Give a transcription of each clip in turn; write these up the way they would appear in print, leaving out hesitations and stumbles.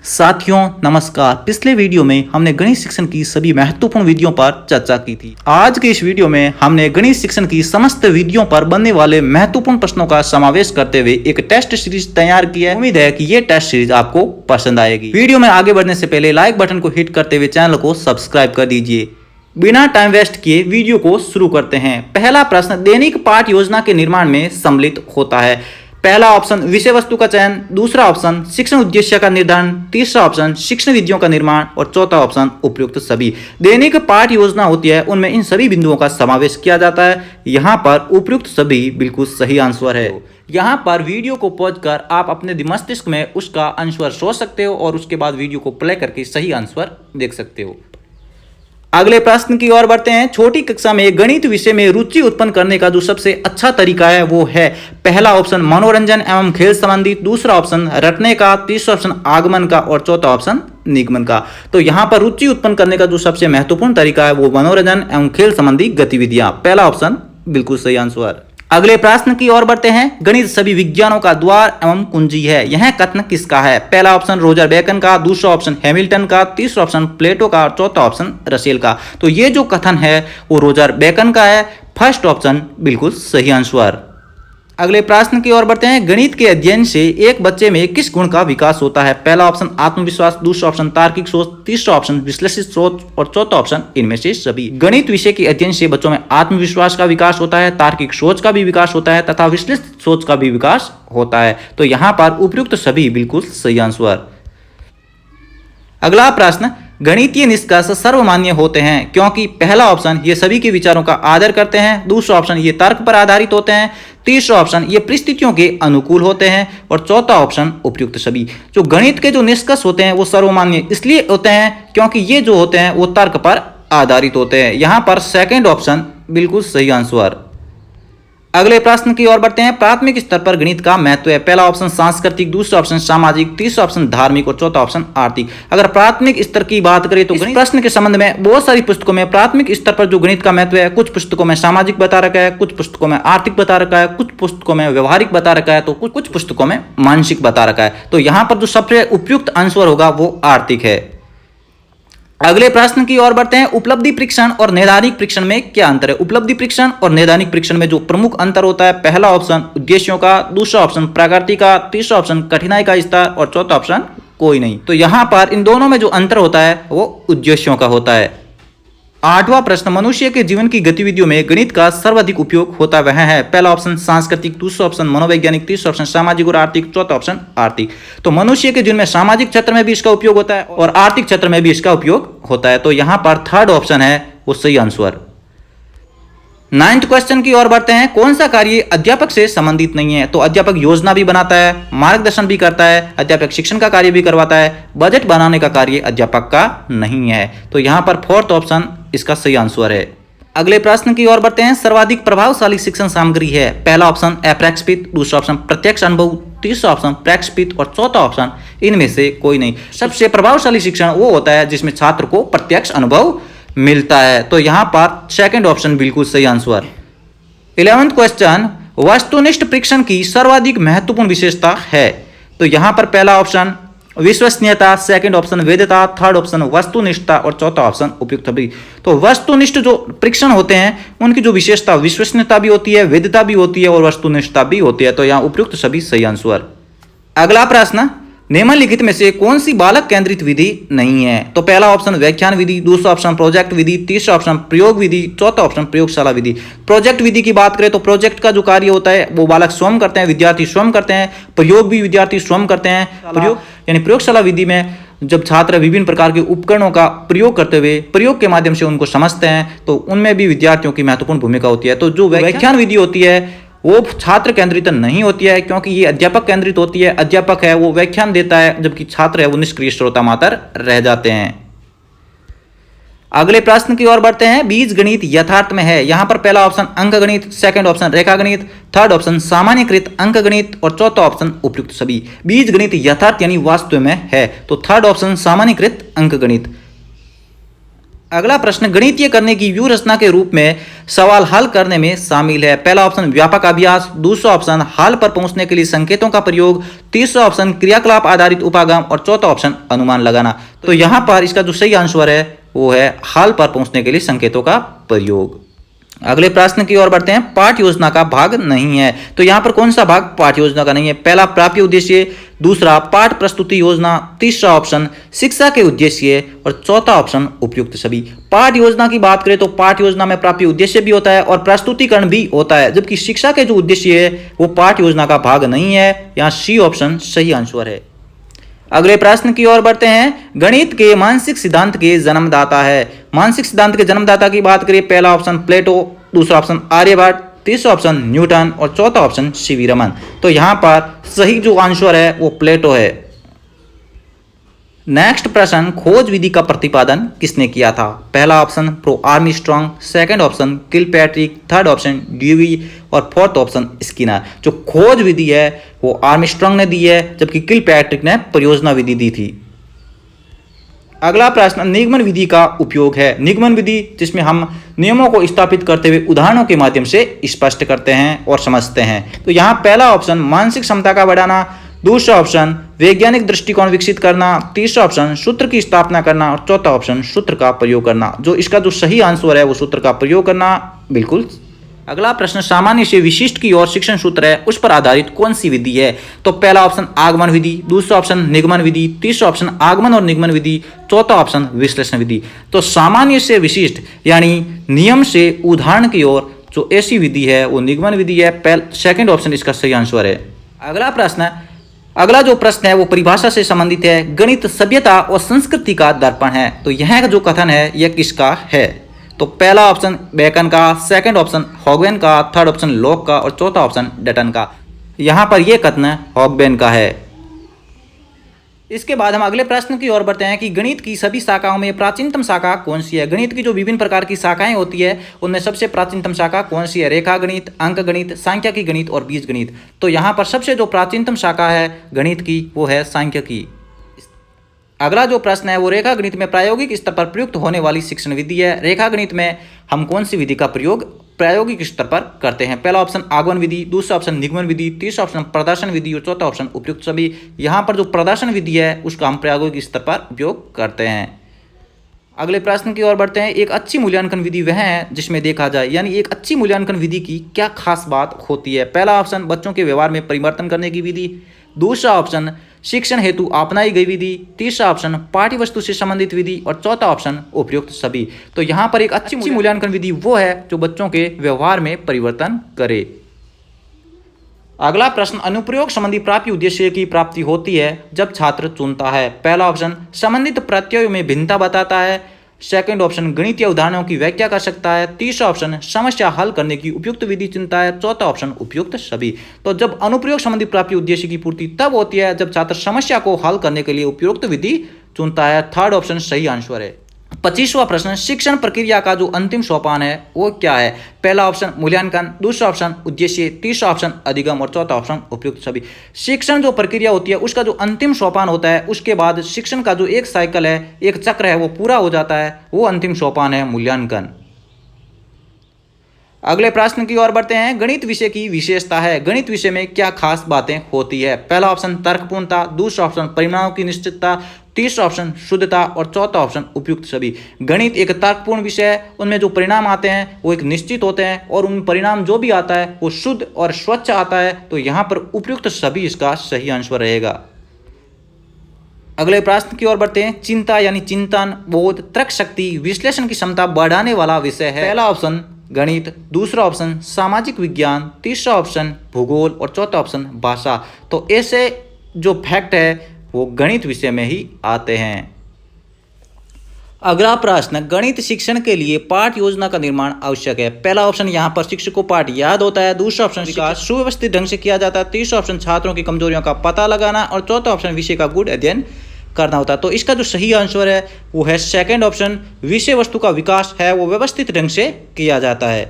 साथियों नमस्कार। पिछले वीडियो में हमने गणित शिक्षण की सभी महत्वपूर्ण विधियों पर चर्चा की थी। आज के इस वीडियो में हमने गणित शिक्षण की समस्त विधियों पर बनने वाले महत्वपूर्ण प्रश्नों का समावेश करते हुए एक टेस्ट सीरीज तैयार की है। उम्मीद है कि ये टेस्ट सीरीज आपको पसंद आएगी। वीडियो में आगे बढ़ने से पहले लाइक बटन को हिट करते हुए चैनल को सब्सक्राइब कर दीजिए। बिना टाइम वेस्ट किए वीडियो को शुरू करते हैं। पहला प्रश्न दैनिक पाठ योजना के निर्माण में सम्मिलित होता है। पहला ऑप्शन विषय वस्तु का चयन, दूसरा ऑप्शन शिक्षण उद्देश्य का निर्धारण, तीसरा ऑप्शन शिक्षण विधियों का निर्माण और चौथा ऑप्शन उपयुक्त सभी। दैनिक पाठ योजना होती है उनमें इन सभी बिंदुओं का समावेश किया जाता है। यहाँ पर उपयुक्त सभी बिल्कुल सही आंसर है। यहाँ पर वीडियो को पॉज कर आप अपने मस्तिष्क में उसका आंसर सोच सकते हो और उसके बाद वीडियो को प्ले करके सही आंसर देख सकते हो। अगले प्रश्न की ओर बढ़ते हैं। छोटी कक्षा में गणित विषय में रुचि उत्पन्न करने का जो सबसे अच्छा तरीका है वो है पहला ऑप्शन मनोरंजन एवं खेल संबंधी, दूसरा ऑप्शन रटने का, तीसरा ऑप्शन आगमन का और चौथा ऑप्शन निगमन का। तो यहाँ पर रुचि उत्पन्न करने का जो सबसे महत्वपूर्ण तरीका है वो मनोरंजन एवं खेल संबंधी गतिविधियां। पहला ऑप्शन बिल्कुल सही आंसर। अगले प्रश्न की ओर बढ़ते हैं। गणित सभी विज्ञानों का द्वार एवं कुंजी है, यह कथन किसका है? पहला ऑप्शन रोजर बेकन का, दूसरा ऑप्शन हैमिल्टन का, तीसरा ऑप्शन प्लेटो का और चौथा ऑप्शन रसेल का। तो ये जो कथन है वो रोजर बेकन का है। फर्स्ट ऑप्शन बिल्कुल सही आंसर। अगले प्रश्न की ओर बढ़ते हैं। गणित के अध्ययन से एक बच्चे में किस गुण का विकास होता है? पहला ऑप्शन आत्मविश्वास, दूसरा ऑप्शन तार्किक सोच, तीसरा ऑप्शन विश्लेषित सोच और चौथा ऑप्शन इनमें से सभी। गणित विषय के अध्ययन से बच्चों में आत्मविश्वास का विकास होता है, तार्किक सोच का भी विकास होता है तथा विश्लेषित सोच का भी विकास होता है। तो यहाँ पर उपयुक्त सभी बिल्कुल सही आंसर। अगला प्रश्न। गणितीय निष्कर्ष सर्वमान्य होते हैं क्योंकि पहला ऑप्शन ये सभी के विचारों का आदर करते हैं, दूसरा ऑप्शन ये तर्क पर आधारित होते हैं, तीसरा ऑप्शन ये परिस्थितियों के अनुकूल होते हैं और चौथा ऑप्शन उपयुक्त सभी। जो गणित के जो निष्कर्ष होते हैं वो सर्वमान्य इसलिए होते हैं क्योंकि ये जो होते हैं वो तर्क पर आधारित होते हैं। यहाँ पर सेकेंड ऑप्शन बिल्कुल सही आंसर। अगले प्रश्न की ओर बढ़ते हैं। प्राथमिक स्तर पर गणित का महत्व है। पहला ऑप्शन सांस्कृतिक, दूसरा ऑप्शन सामाजिक, तीसरा ऑप्शन धार्मिक और चौथा ऑप्शन आर्थिक। अगर प्राथमिक स्तर की बात करें तो गणित प्रश्न के संबंध में बहुत सारी पुस्तकों में प्राथमिक स्तर पर जो गणित का महत्व है, कुछ पुस्तकों में सामाजिक बता रखा है, कुछ पुस्तकों में आर्थिक बता रखा है, कुछ पुस्तकों में व्यवहारिक बता रखा है तो कुछ पुस्तकों में मानसिक बता रखा है। तो यहाँ पर जो सबसे उपयुक्त आंसर होगा वो आर्थिक है। अगले प्रश्न की ओर बढ़ते हैं। उपलब्धि परीक्षण और नैदानिक परीक्षण में क्या अंतर है? उपलब्धि परीक्षण और नैदानिक परीक्षण में जो प्रमुख अंतर होता है, पहला ऑप्शन उद्देश्यों का, दूसरा ऑप्शन प्रकृति का, तीसरा ऑप्शन कठिनाई का स्तर और चौथा ऑप्शन कोई नहीं। तो यहाँ पर इन दोनों में जो अंतर होता है वो उद्देश्यों का होता है। आठवां प्रश्न। मनुष्य के जीवन की गतिविधियों में गणित का सर्वाधिक उपयोग होता वह है? पहला ऑप्शन सांस्कृतिक, दूसरा ऑप्शन मनोवैज्ञानिक, तीसरा ऑप्शन सामाजिक और आर्थिक, चौथा ऑप्शन आर्थिक। तो मनुष्य के जीवन में सामाजिक क्षेत्र में भी इसका उपयोग होता है और आर्थिक क्षेत्र में भी इसका उपयोग होता है। तो यहाँ पर थर्ड ऑप्शन है वो सही आंसर। 9th क्वेश्चन की ओर बढ़ते हैं। कौन सा कार्य अध्यापक से संबंधित नहीं है? तो अध्यापक योजना भी बनाता है, मार्गदर्शन भी करता है, अध्यापक शिक्षण का कार्य भी करवाता है, बजट बनाने का कार्य अध्यापक का नहीं है। तो यहाँ पर फोर्थ ऑप्शन इसका सही आंसर है। अगले प्रश्न की ओर बढ़ते हैं। सर्वाधिक प्रभावशाली शिक्षण सामग्री है? पहला ऑप्शन अप्रक्षेपित, दूसरा ऑप्शन प्रत्यक्ष अनुभव, तीसरा ऑप्शन प्रक्षेपित और चौथा ऑप्शन इनमें से कोई नहीं। सबसे प्रभावशाली शिक्षण वो होता है जिसमें छात्र को प्रत्यक्ष अनुभव मिलता है। तो यहाँ पर सेकंड ऑप्शन बिल्कुल सही आंसर। 11th question. वस्तुनिष्ठ परीक्षण की सर्वाधिक महत्वपूर्ण विशेषता है? तो यहाँ पर पहला ऑप्शन विश्वसनीयता, सेकंड ऑप्शन वैधता, थर्ड ऑप्शन वस्तुनिष्ठता और चौथा ऑप्शन उपयुक्त सभी। तो वस्तुनिष्ठ जो परीक्षण होते हैं उनकी जो विशेषता विश्वसनीयता भी होती है, वैधता भी होती है और वस्तुनिष्ठता भी होती है। तो यहाँ उपयुक्त सभी सही आंसर। अगला प्रश्न। निम्नलिखित में से कौन सी बालक केंद्रित विधि नहीं है? तो पहला ऑप्शन व्याख्यान विधि, दूसरा ऑप्शन प्रोजेक्ट विधि, तीसरा ऑप्शन प्रयोग विधि, चौथा ऑप्शन प्रयोगशाला विधि। प्रोजेक्ट विधि की बात करें तो प्रोजेक्ट का जो कार्य होता है वो बालक स्वयं करते हैं, विद्यार्थी स्वयं करते हैं। प्रयोग भी विद्यार्थी स्वयं करते हैं। प्रयोग यानी प्रयोगशाला विधि में जब छात्र विभिन्न प्रकार के उपकरणों का प्रयोग करते हुए प्रयोग के माध्यम से उनको समझते हैं तो उनमें भी विद्यार्थियों की महत्वपूर्ण भूमिका होती है। तो जो व्याख्यान विधि होती है वो छात्र केंद्रित नहीं होती है क्योंकि ये अध्यापक केंद्रित होती है। अध्यापक है वो व्याख्यान देता है जबकि छात्र है वो निष्क्रिय श्रोता मात्र रह जाते हैं। अगले प्रश्न की ओर बढ़ते हैं। बीज गणित यथार्थ में है? यहाँ पर पहला ऑप्शन अंक गणित, सेकंड ऑप्शन रेखा गणित, थर्ड ऑप्शन सामान्यकृत अंक गणित और चौथा ऑप्शन उपयुक्त सभी। बीज गणित यथार्थ यानी वास्तव में है तो थर्ड ऑप्शन सामान्यकृत अंक गणित। अगला प्रश्न गणितीय करने की व्यू रचना के रूप में सवाल हल करने में शामिल है। पहला ऑप्शन व्यापक अभ्यास, दूसरा ऑप्शन हल पर पहुंचने के लिए संकेतों का प्रयोग, तीसरा ऑप्शन क्रियाकलाप आधारित उपागम और चौथा ऑप्शन अनुमान लगाना। तो यहाँ पर इसका जो सही आंसर है वो है हल पर पहुंचने के लिए संकेतों का प्रयोग। अगले प्रश्न की ओर बढ़ते हैं। पाठ योजना का भाग नहीं है, तो यहाँ पर कौन सा भाग पाठ योजना का नहीं है? पहला प्राप्य उद्देश्य, दूसरा पाठ प्रस्तुति योजना, तीसरा ऑप्शन शिक्षा के उद्देश्य और चौथा ऑप्शन उपयुक्त सभी। पाठ योजना की बात करें तो पाठ योजना में प्राप्य उद्देश्य भी होता है और प्रस्तुतिकरण भी होता है, जबकि शिक्षा के जो उद्देश्य है वो पाठ योजना का भाग नहीं है। यहाँ सी ऑप्शन सही आंसर है। अगले प्रश्न की ओर बढ़ते हैं। गणित के मानसिक सिद्धांत के जन्मदाता है। मानसिक सिद्धांत के जन्मदाता की बात करें, पहला ऑप्शन प्लेटो, दूसरा ऑप्शन आर्यभट्ट, तीसरा ऑप्शन न्यूटन और चौथा ऑप्शन सीवी रमन। तो यहां पर सही जो आंसर है वो प्लेटो है। नेक्स्ट प्रश्न, खोज विधि का प्रतिपादन किसने किया था? पहला option pro Armstrong, second option Kilpatrick, third option dewy और फोर्थ ऑप्शन स्किनर। जो खोज विधि है वो आर्मस्ट्रांग ने दी है, जबकि किलपैट्रिक ने परियोजना विधि दी थी। अगला प्रश्न, निगमन विधि का उपयोग है। निगमन विधि जिसमें हम नियमों को स्थापित करते हुए उदाहरणों के माध्यम से स्पष्ट करते हैं और समझते हैं। तो यहाँ पहला ऑप्शन मानसिक क्षमता का बढ़ाना, दूसरा ऑप्शन वैज्ञानिक दृष्टिकोण विकसित करना, तीसरा ऑप्शन सूत्र की स्थापना करना और चौथा ऑप्शन सूत्र का प्रयोग करना। जो इसका जो सही आंसर है वो सूत्र का प्रयोग करना बिल्कुल। अगला प्रश्न, सामान्य से विशिष्ट की ओर शिक्षण सूत्र है, उस पर आधारित कौन सी विधि है? तो पहला ऑप्शन आगमन विधि, दूसरा ऑप्शन निगमन विधि, तीसरा ऑप्शन आगमन और निगमन विधि, चौथा ऑप्शन विश्लेषण विधि। तो सामान्य से विशिष्ट यानी नियम से उदाहरण की ओर जो ऐसी विधि है वो निगमन विधि है। सेकंड ऑप्शन इसका सही आंसर है। अगला जो प्रश्न है वो परिभाषा से संबंधित है। गणित सभ्यता और संस्कृति का दर्पण है। तो यह जो कथन है यह किसका है? तो पहला ऑप्शन बेकन का, सेकंड ऑप्शन हॉगबेन का, थर्ड ऑप्शन लॉक का और चौथा ऑप्शन डटन का। यहां पर यह कथन हॉगबेन का है। इसके बाद हम अगले प्रश्न की ओर बढ़ते हैं कि गणित की सभी शाखाओं में प्राचीनतम शाखा कौन सी है? गणित की जो विभिन्न प्रकार की शाखाएं होती है उनमें सबसे प्राचीनतम शाखा कौन सी है? रेखा गणित, अंक गणित, सांख्यिकी गणित और बीज गणित। तो यहाँ पर सबसे जो प्राचीनतम शाखा है गणित की वो है सांख्यिकी। अगला जो प्रश्न है वो रेखा गणित में प्रायोगिक स्तर पर प्रयुक्त होने वाली शिक्षण विधि है। रेखा गणित में हम कौन सी विधि का प्रयोग प्रायोगिक स्तर पर करते हैं? पहला ऑप्शन आगमन विधि, दूसरा ऑप्शन निगमन विधि, तीसरा ऑप्शन प्रदर्शन विधि और चौथा ऑप्शन उपयुक्त सभी। यहाँ पर जो प्रदर्शन विधि है उसका हम प्रायोगिक स्तर पर उपयोग करते हैं। अगले प्रश्न की ओर बढ़ते हैं। एक अच्छी मूल्यांकन विधि वह है जिसमें देखा जाए, यानी एक अच्छी मूल्यांकन विधि की क्या खास बात होती है? पहला ऑप्शन बच्चों के व्यवहार में परिवर्तन करने की विधि, दूसरा ऑप्शन शिक्षण हेतु अपनाई गई विधि, तीसरा ऑप्शन पाठ्य वस्तु से संबंधित विधि और चौथा ऑप्शन उपयुक्त सभी। तो यहाँ पर एक अच्छी मूल्यांकन विधि वो है जो बच्चों के व्यवहार में परिवर्तन करे। अगला प्रश्न, अनुप्रयोग संबंधी प्राप्ति उद्देश्य की प्राप्ति होती है जब छात्र चुनता है। पहला ऑप्शन संबंधित प्रत्ययों में भिन्नता बताता है, सेकंड ऑप्शन गणितीय उदाहरणों की व्याख्या कर सकता है, तीसरा ऑप्शन समस्या हल करने की उपयुक्त विधि चुनता है, चौथा ऑप्शन उपयुक्त सभी। तो जब अनुप्रयोग संबंधी प्राप्ति उद्देश्य की पूर्ति तब होती है जब छात्र समस्या को हल करने के लिए उपयुक्त विधि चुनता है। थर्ड ऑप्शन सही आंसर है। 25वां प्रश्न, शिक्षण प्रक्रिया का जो अंतिम सोपान है वो क्या है? पहला ऑप्शन मूल्यांकन, दूसरा ऑप्शन उद्देश्य, तीसरा ऑप्शन अधिगम और चौथा ऑप्शन उपयुक्त सभी। शिक्षण जो प्रक्रिया होती है उसका जो अंतिम सोपान होता है, उसके बाद शिक्षण का जो एक साइकिल है, एक चक्र है वो पूरा हो जाता है, वो अंतिम सोपान है मूल्यांकन। अगले प्रश्न की ओर बढ़ते हैं। गणित विषय की विशेषता है। गणित विषय में क्या खास बातें होती है? पहला ऑप्शन तर्कपूर्णता, दूसरा ऑप्शन परिणामों की निश्चितता, तीसरा ऑप्शन शुद्धता और चौथा ऑप्शन उपयुक्त सभी। गणित एक तर्कपूर्ण विषय है, उनमें जो परिणाम आते हैं वो एक निश्चित होते हैं और उन परिणाम जो भी आता है वो शुद्ध और स्वच्छ आता है। तो यहाँ पर उपयुक्त सभी इसका सही आंसर रहेगा। अगले प्रश्न की ओर बढ़ते हैं। चिंता यानी चिंतन, बोध, तर्क शक्ति, विश्लेषण की क्षमता बढ़ाने वाला विषय है। पहला ऑप्शन गणित, दूसरा ऑप्शन सामाजिक विज्ञान, तीसरा ऑप्शन भूगोल और चौथा ऑप्शन भाषा। तो ऐसे जो फैक्ट है वो गणित विषय में ही आते हैं। अगला प्रश्न, गणित शिक्षण के लिए पाठ योजना का निर्माण आवश्यक है। पहला ऑप्शन यहाँ पर शिक्षक को पाठ याद होता है, दूसरा ऑप्शन विकास सुव्यवस्थित ढंग से किया जाता है, तीसरा ऑप्शन छात्रों की कमजोरियों का पता लगाना और चौथा ऑप्शन विषय का गुण अध्ययन करना होता है। तो इसका जो सही आंसर है वो है सेकंड ऑप्शन, विषय वस्तु का विकास है वो व्यवस्थित ढंग से किया जाता है।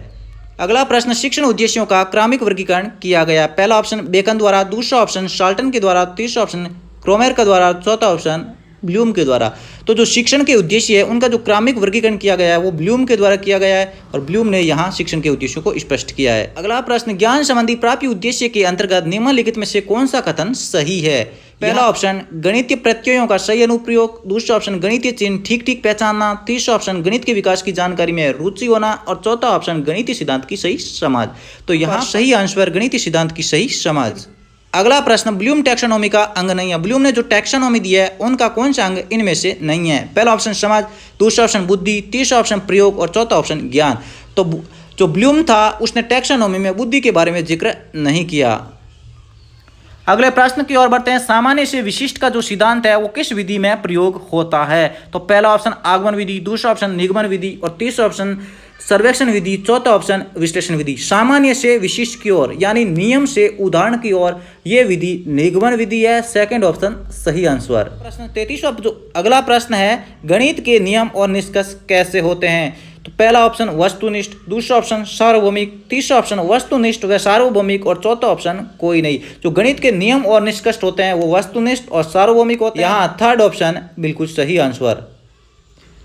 अगला प्रश्न, शिक्षण उद्देश्यों का क्रमिक वर्गीकरण किया गया। पहला ऑप्शन बेकन द्वारा, दूसरा ऑप्शन शाल्टन के द्वारा, तीसरा ऑप्शन क्रोमेर के द्वारा, चौथा ऑप्शन ब्लूम के द्वारा। तो जो शिक्षण के उद्देश्य है उनका जो क्रमिक वर्गीकरण किया गया है वो ब्लूम के द्वारा किया गया है और ब्लूम ने यहाँ शिक्षण के उद्देश्यों को स्पष्ट किया है। अगला प्रश्न, ज्ञान संबंधी प्राप्ति उद्देश्य के अंतर्गत निम्नलिखित में से कौन सा कथन सही है? पहला ऑप्शन गणितीय प्रत्ययों का सही अनुप्रयोग, दूसरा ऑप्शन गणितीय चिन्ह ठीक ठीक पहचानना, तीसरा ऑप्शन गणित के विकास की जानकारी में रुचि होना और चौथा ऑप्शन गणितीय सिद्धांत की सही समझ। तो यहाँ सही आंसर गणितीय सिद्धांत की सही समझ। अगला प्रश्न, ब्लूम टैक्सोनॉमी का अंग नहीं है। ब्लूम ने जो टैक्सोनॉमी दिया है उनका कौन सा अंग इनमें से नहीं है? पहला ऑप्शन समझ, दूसरा ऑप्शन बुद्धि, तीसरा ऑप्शन प्रयोग और चौथा ऑप्शन ज्ञान। तो जो ब्लूम था उसने टैक्सोनॉमी में बुद्धि के बारे में जिक्र नहीं किया। अगले प्रश्न की ओर बढ़ते हैं, सामान्य से विशिष्ट का जो सिद्धांत है वो किस विधि में प्रयोग होता है? तो पहला ऑप्शन आगमन विधि, दूसरा ऑप्शन निगमन विधि और तीसरा ऑप्शन सर्वेक्षण विधि, चौथा ऑप्शन विश्लेषण विधि। सामान्य से विशिष्ट की ओर यानी नियम से उदाहरण की ओर यह विधि निगमन विधि है। सेकंड ऑप्शन सही आंसर। प्रश्न 33वां जो अगला प्रश्न है, गणित के नियम और निष्कर्ष कैसे होते हैं? तो पहला ऑप्शन वस्तुनिष्ठ, दूसरा ऑप्शन सार्वभौमिक, तीसरा ऑप्शन वस्तुनिष्ठ व सार्वभौमिक और चौथा ऑप्शन कोई नहीं। जो गणित के नियम और निष्कर्ष होते हैं वो वस्तुनिष्ठ और सार्वभौमिक होते हैं। यहाँ थर्ड ऑप्शन बिल्कुल सही आंसर।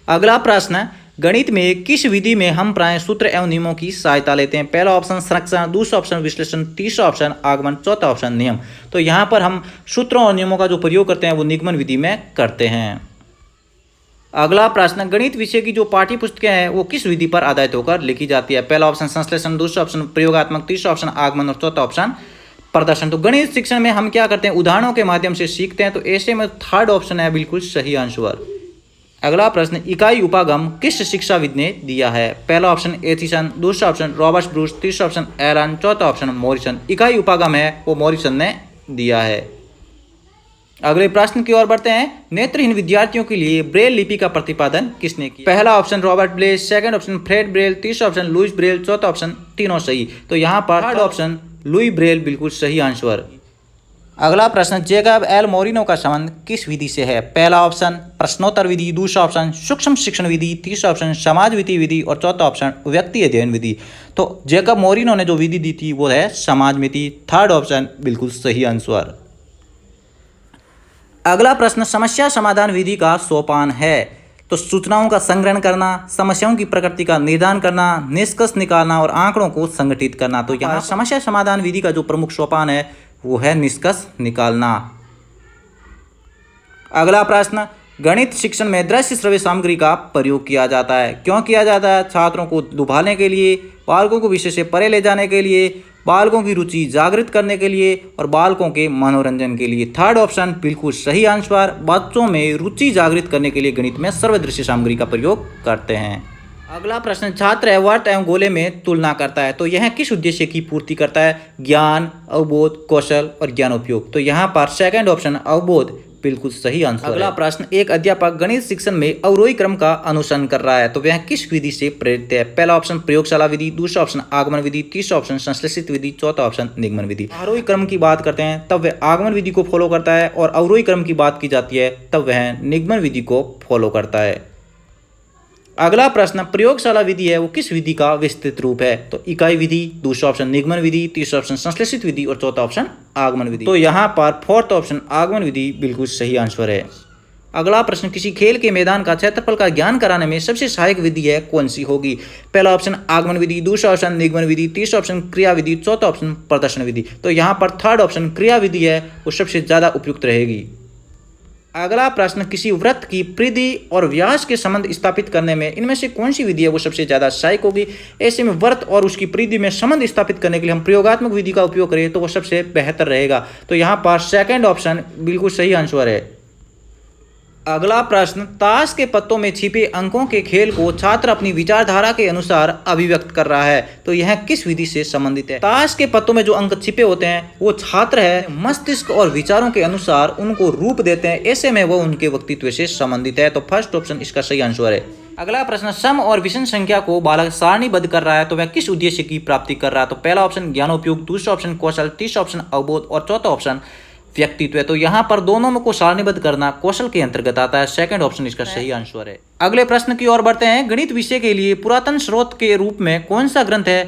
अगला प्रश्न, गणित में किस विधि में हम प्राय सूत्र एवं नियमों की सहायता लेते हैं? पहला ऑप्शन संरक्षण, दूसरा ऑप्शन विश्लेषण, तीसरा ऑप्शन आगमन, चौथा ऑप्शन नियम। तो यहाँ पर हम सूत्रों और नियमों का जो प्रयोग करते हैं वो निगमन विधि में करते हैं। अगला प्रश्न, गणित विषय की जो पाठ्य पुस्तकें हैं वो किस विधि पर आधारित होकर लिखी जाती है? पहला ऑप्शन संश्लेषण, दूसरा ऑप्शन प्रयोगात्मक, तीसरा ऑप्शन आगमन और चौथा ऑप्शन प्रदर्शन। तो गणित शिक्षण में हम क्या करते हैं? उदाहरणों के माध्यम से सीखते हैं। तो ऐसे में थर्ड ऑप्शन है बिल्कुल सही आंसर। अगला प्रश्न, इकाई उपागम किस शिक्षाविद ने दिया है? पहला ऑप्शन एथिसन, दूसरा ऑप्शन रॉबर्ट ब्रूस, तीसरा ऑप्शन एरन, चौथा ऑप्शन मॉरिसन। इकाई उपागम है वो मॉरिसन ने दिया है। अगले प्रश्न की ओर बढ़ते हैं, नेत्रहीन विद्यार्थियों के लिए ब्रेल लिपि का प्रतिपादन किसने किया? पहला option Robert Bless, second option Fred Braille, तीसरा ऑप्शन लुईस ब्रेल, चौथा ऑप्शन तीनों सही। तो यहाँ पर थर्ड ऑप्शन लुई ब्रेल बिल्कुल सही आंसर। अगला प्रश्न, जैकब एल मोरिनो का संबंध किस विधि से है? पहला ऑप्शन प्रश्नोत्तर विधि, दूसरा ऑप्शन सूक्ष्म शिक्षण विधि, तीसरा ऑप्शन समाज विधि और चौथा ऑप्शन व्यक्ति अध्ययन विधि। तो जैकब मोरिनो ने जो विधि दी थी वो है समाज मिति। थर्ड ऑप्शन बिल्कुल सही आंसर। अगला प्रश्न, समस्या समाधान विधि का सोपान है। तो सूचनाओं का संग्रहण करना, समस्याओं की प्रकृति का निर्धारण करना, निष्कर्ष निकालना और आंकड़ों को संगठित करना। तो यहाँ समस्या समाधान विधि का जो प्रमुख सोपान है वो है निष्कर्ष निकालना। अगला प्रश्न, गणित शिक्षण में दृश्य श्रव्य सामग्री का प्रयोग किया जाता है। क्यों किया जाता है? छात्रों को लुभाने के लिए, बालकों को विषय से परे ले जाने के लिए, बालकों की रुचि जागृत करने के लिए और बालकों के मनोरंजन के लिए। थर्ड ऑप्शन बिल्कुल सही आंसर। बच्चों में रुचि जागृत करने के लिए गणित में सर्वदृश्य सामग्री का प्रयोग करते हैं। अगला प्रश्न, छात्र वर्त एवं गोले में तुलना करता है। तो यह किस उद्देश्य की पूर्ति करता है? ज्ञान, अवबोध, कौशल और ज्ञानोपयोग। तो यहाँ पर सेकंड ऑप्शन अवबोध बिल्कुल सही आंसर। अगला प्रश्न, एक अध्यापक गणित शिक्षण में अवरोही क्रम का अनुसरण कर रहा है। तो वह किस विधि से प्रेरित है? पहला ऑप्शन प्रयोगशाला विधि, दूसरा ऑप्शन आगमन विधि, तीसरा ऑप्शन संश्लेषित विधि, चौथा ऑप्शन निगमन विधि। आरोही क्रम की बात करते हैं तब वह आगमन विधि को फॉलो करता है और अवरोही क्रम की बात की जाती है तब वह निगमन विधि को फॉलो करता है। अगला प्रश्न, प्रयोगशाला विधि है वो किस विधि का विस्तृत रूप है? तो इकाई विधि, दूसरा ऑप्शन निगमन विधि, तीसरा ऑप्शन संश्लेषित विधि और चौथा ऑप्शन आगमन विधि। तो यहाँ पर फोर्थ ऑप्शन आगमन विधि बिल्कुल सही आंसर है। अगला प्रश्न, किसी खेल के मैदान का क्षेत्रफल का ज्ञान कराने में सबसे सहायक विधि है कौन सी होगी? पहला ऑप्शन आगमन विधि, दूसरा ऑप्शन निगमन विधि, तीसरा ऑप्शन क्रिया विधि, चौथा ऑप्शन प्रदर्शन विधि। तो यहाँ पर थर्ड ऑप्शन क्रिया विधि है वो सबसे ज्यादा उपयुक्त रहेगी। अगला प्रश्न, किसी वृत्त की परिधि और व्यास के संबंध स्थापित करने में इनमें से कौन सी विधि है वो सबसे ज्यादा सहायक होगी? ऐसे में वृत्त और उसकी परिधि में संबंध स्थापित करने के लिए हम प्रयोगात्मक विधि का उपयोग करें तो वो सबसे बेहतर रहेगा। तो यहाँ पर सेकंड ऑप्शन बिल्कुल सही आंसर है। अगला प्रश्न, ताश के पत्तों में छिपे अंकों के खेल को छात्र अपनी विचारधारा के अनुसार अभिव्यक्त कर रहा है। तो यह किस विधि से संबंधित है? ताश के पत्तों में जो अंक छिपे होते हैं वो छात्र है मस्तिष्क और विचारों के अनुसार उनको रूप देते हैं। ऐसे में वो उनके व्यक्तित्व से संबंधित है। तो फर्स्ट ऑप्शन इसका सही आंसर है। अगला प्रश्न, सम और विषम संख्या को बालक सारणीबद्ध कर रहा है तो वह किस उद्देश्य की प्राप्ति कर रहा है? तो पहला ऑप्शन ज्ञानोपयोग, दूसरा ऑप्शन कौशल, तीसरा ऑप्शन अवबोध और चौथा ऑप्शन व्यक्तित्व है। तो यहाँ पर दोनों में को सारणीबद्ध करना कौशल के अंतर्गत आता है। सेकंड ऑप्शन इसका सही आंसर है। अगले प्रश्न की ओर बढ़ते हैं, गणित विषय के लिए पुरातन स्रोत के रूप में कौन सा ग्रंथ है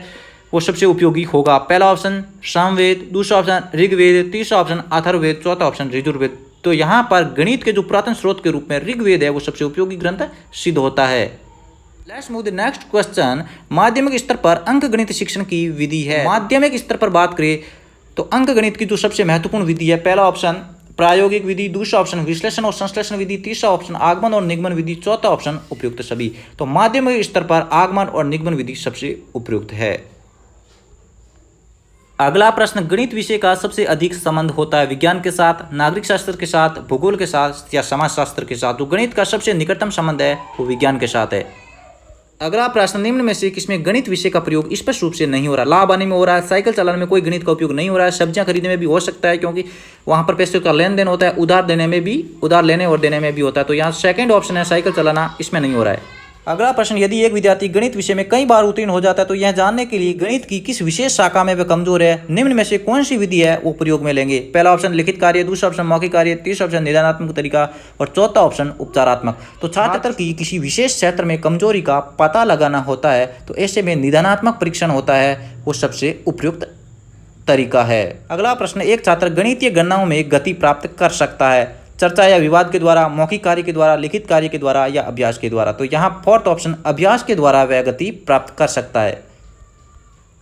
वो सबसे उपयोगी होगा? पहला ऑप्शन सामवेद, दूसरा ऑप्शन ऋग्वेद, तीसरा ऑप्शन अथर्ववेद, चौथा ऑप्शन यजुर्वेद। तो यहाँ पर गणित के जो पुरातन स्रोत के रूप में ऋग्वेद है वो सबसे उपयोगी ग्रंथ सिद्ध होता है। Let's move the next question. माध्यमिक स्तर पर अंक गणित शिक्षण की विधि है। माध्यमिक स्तर पर बात करें तो अंक गणित की जो सबसे महत्वपूर्ण विधि है, पहला ऑप्शन प्रायोगिक विधि, दूसरा ऑप्शन विश्लेषण और संश्लेषण विधि, तीसरा ऑप्शन आगमन और निगमन विधि, चौथा ऑप्शन उपयुक्त सभी। तो माध्यमिक स्तर पर आगमन और निगमन विधि सबसे उपयुक्त है। अगला प्रश्न, गणित विषय का सबसे अधिक संबंध होता है विज्ञान के साथ, नागरिक शास्त्र के साथ, भूगोल के साथ या समाजशास्त्र के साथ? तो गणित का सबसे निकटतम संबंध है वो विज्ञान के साथ है। अगला प्रश्न, निम्न में से किसमें गणित विषय का प्रयोग स्पष्ट रूप से नहीं हो रहा? लाभ आने में हो रहा है, साइकिल चलाने में कोई गणित का उपयोग नहीं हो रहा है, सब्जियां खरीदने में भी हो सकता है क्योंकि वहां पर पैसे का लेन देन होता है, उधार लेने और देने में भी होता है। तो यहाँ सेकंड ऑप्शन है साइकिल चलाना, इसमें नहीं हो रहा है। अगला प्रश्न, यदि एक विद्यार्थी गणित विषय में कई बार उत्तीर्ण हो जाता है तो यह जानने के लिए गणित की किस विशेष शाखा में वह कमजोर है, निम्न में से कौन सी विधि है वो प्रयोग में लेंगे? पहला ऑप्शन लिखित कार्य, दूसरा ऑप्शन मौखिक कार्य, तीसरा ऑप्शन निदानात्मक तरीका और चौथा ऑप्शन उपचारात्मक। तो छात्र की किसी विशेष क्षेत्र में कमजोरी का पता लगाना होता है तो ऐसे में निदानात्मक परीक्षण होता है वो सबसे उपयुक्त तरीका है। अगला प्रश्न, एक छात्र गणितीय गणनाओं में गति प्राप्त कर सकता है चर्चा या विवाद के द्वारा, मौखिक कार्य के द्वारा, लिखित कार्य के द्वारा या अभ्यास के द्वारा? तो यहाँ फोर्थ ऑप्शन अभ्यास के द्वारा वह गति प्राप्त कर सकता है।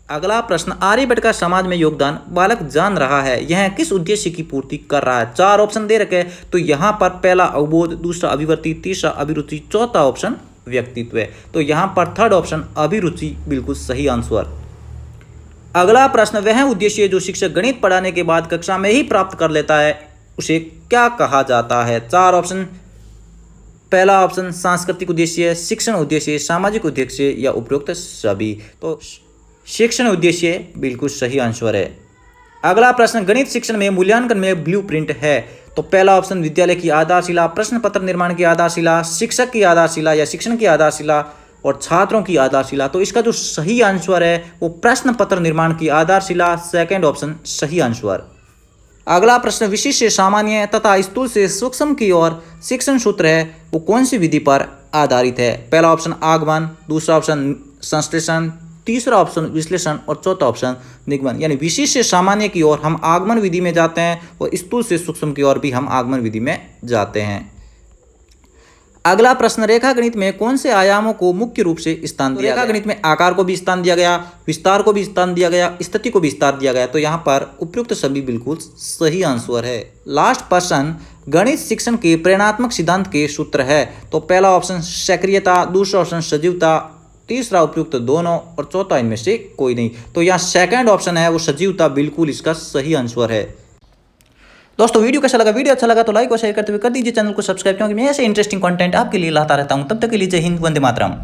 अगला प्रश्न, आर्यभट्ट का समाज में योगदान बालक जान रहा है, यह किस उद्देश्य की पूर्ति कर रहा है? चार ऑप्शन दे रखे हैं तो यहाँ पर पहला अवबोध, दूसरा अभिवृत्ति, तीसरा अभिरुचि, चौथा ऑप्शन व्यक्तित्व है। तो यहाँ पर थर्ड ऑप्शन अभिरुचि बिल्कुल सही आंसर। अगला प्रश्न, वह उद्देश्य जो शिक्षक गणित पढ़ाने के बाद कक्षा में ही प्राप्त कर लेता है उसे क्या कहा जाता है? चार ऑप्शन, पहला ऑप्शन सांस्कृतिक उद्देश्य, शिक्षण उद्देश्य, सामाजिक उद्देश्य या उपरोक्त सभी? तो शिक्षण उद्देश्य बिल्कुल सही आंसर है। अगला प्रश्न, गणित शिक्षण में मूल्यांकन में ब्लूप्रिंट है। तो पहला ऑप्शन विद्यालय की आधारशिला, प्रश्न पत्र निर्माण की आधारशिला, शिक्षक की आधारशिला या शिक्षण की आधारशिला और छात्रों की आधारशिला? तो इसका जो सही आंसर है वो प्रश्न पत्र निर्माण की आधारशिला, सेकंड ऑप्शन सही आंसर। अगला प्रश्न, विशिष्ट से सामान्य तथा स्थूल से सूक्ष्म की ओर शिक्षण सूत्र है वो कौन सी विधि पर आधारित है? पहला ऑप्शन आगमन, दूसरा ऑप्शन संश्लेषण, तीसरा ऑप्शन विश्लेषण और चौथा ऑप्शन निगमन। यानी विशिष्ट से सामान्य की ओर हम आगमन विधि में जाते हैं और स्थूल से सूक्ष्म की ओर भी हम आगमन विधि में जाते हैं। अगला प्रश्न, रेखा गणित में कौन से आयामों को मुख्य रूप से स्थान दिया गया? रेखा गणित में आकार को भी स्थान दिया गया, विस्तार को भी स्थान दिया गया, स्थिति को भी विस्तार दिया गया। तो यहाँ पर उपयुक्त सभी बिल्कुल सही आंसर है। लास्ट प्रश्न, गणित शिक्षण के प्रेरणात्मक सिद्धांत के सूत्र है। तो पहला ऑप्शन सक्रियता, दूसरा ऑप्शन सजीवता, तीसरा उपयुक्त दोनों और चौथा इनमें से कोई नहीं। तो यहाँ सेकंड ऑप्शन है वो सजीवता बिल्कुल इसका सही आंसर है। दोस्तों वीडियो कैसा लगा? वीडियो अच्छा लगा तो लाइक और शेयर करते हुए कर दीजिए चैनल को सब्सक्राइब, क्योंकि मैं ऐसे इंटरेस्टिंग कंटेंट आपके लिए लाता रहता हूं। तब तक के लिए जय हिंद, वंदे मातरम।